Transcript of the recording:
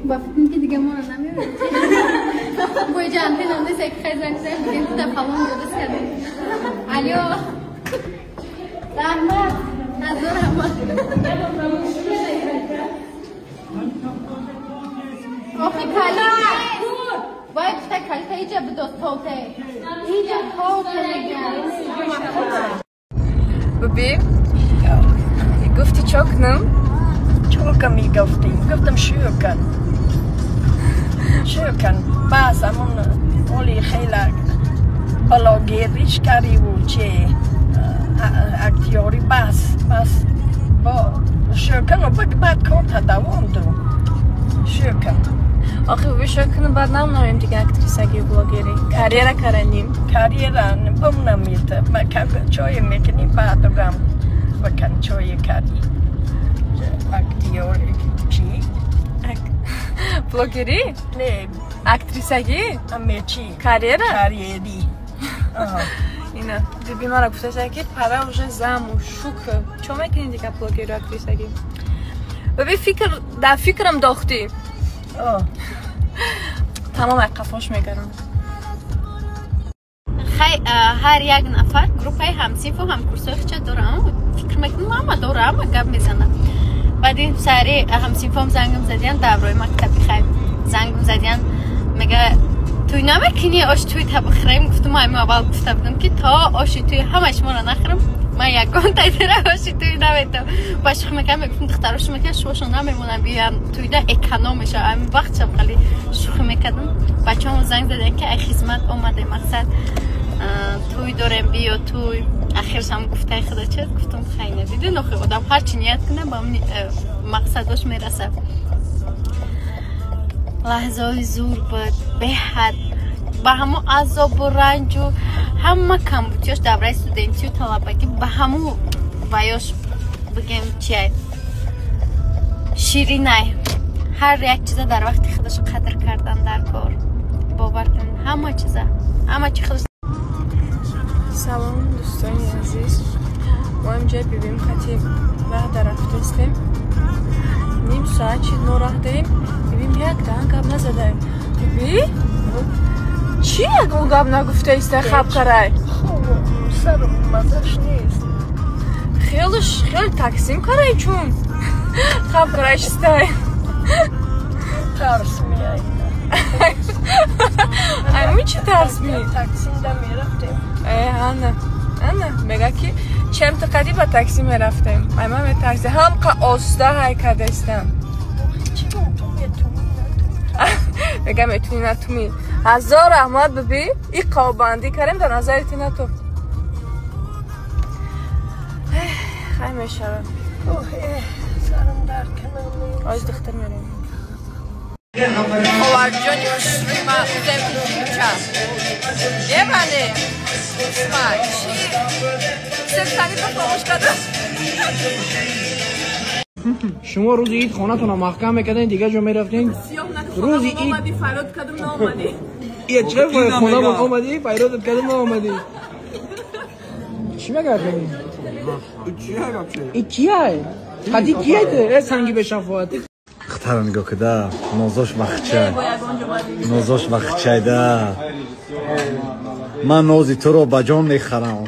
با فکر که دیگه ما رو نمی‌بینید. باید جانتی نمی‌ده سعی خیلی زنگ بگیم تو دفعه درست کردیم. الو. رحمت. نظر رحمت. آخه کلا. باید تا کلتا ایجا به دو توته. ایجا توته نگه. ببین. گفتی چا کنم؟ چاکم گفتم شروع کن بس همون اولی خیلی بلاگیریش کردی و چه اکتیاری بس با شروع کن و بعد کارت دوام دو شروع کن آخه ببین شروع کنم بعد نمونیم دیگه اکتریسگی و بلاگیری کاریره کردیم کاریره بمونمیت چای میکنیم بعد دوگم بکن چای کردی اکتیاری چی؟ بلاگیری؟ نه اکتریسگی؟ همه چی؟ کاریره؟ کاریری اینه ببین مرا گفته که پرا وجه زم و شوک چه میکنی دیگه بلاگیری و اکتریسگی؟ ببین در فکرم داختی تمام قفاش میکنم هر یک نفر گروه همسیف و همکورسای چه دارم فکر میکنم اما دارم گپ میزنم بعد این سری همسیفام زنگم زدین دبرای مکتبی خیلی زنگم زدین میگه توی نمیکنی آش توی تبخریم گفتم ما اول گفته بودم که تا آشی توی همش ما رو نخرم من یک کانتینر آشی توی نمیدم باش میگم میگفتم دخترش میگه شوشو نمیمونم بیام توی ده اکونومشه همین وقت شب خیلی شوخی میکردم بچه‌ها زنگ زدن که ای خدمت اومده مقصد توی دارم بیا توی آخرش هم گفته خدا چه گفتم خیلی دیدی نخی آدم هر چی نیت کنه با مقصدش میرسه لحظه زور بود به حد با همون عذاب و رنج و همه کمبودیاش دوره استودنتی و طلبگی با همون ویاش بگیم چیه شیرینه هر یک چیزه در وقتی خودش قدر کردن در کار باور کن همه چی خودش سلام دوستان عزیز ما اینجا ببینیم خطی راه در رفته استیم نیم ساعت چید ما راه داریم ببینیم یک دهن گب نزده ببین چی یک اون گب نگفته ایسته خب کرای سر مزش نیست خیلی تقسیم کرای چون خب کرایش ایسته ترس میایی ایمی چی ترس می؟ تقسیم دا میرفتیم نه میگه که چند قدی با تاکسی میرفتیم ایما به تاکسی هم که آسته های کرده استم چی تو میگه میتونی نتونی هزار احمد ببی این قابندی کردیم در نظرتی نتو خیلی میشوم سرم در کنم آیز دختر میریم خوارجانی و شریمه اوزم چه یه بله اسمع چی سبتانی تو فراموش کرده شما روز عید خانه‌تون رو محکم میکردین دیگه جا میرفتین روز عید اومدی فراد کدوم نامدی یه چه خونه من اومدی فراد کدوم نامدی چی میگردین این چیه خدی کیه ده سنگی به شفاعتی اختر نگاه کده نازاش وقت ده من نازی تو رو بجان میخرم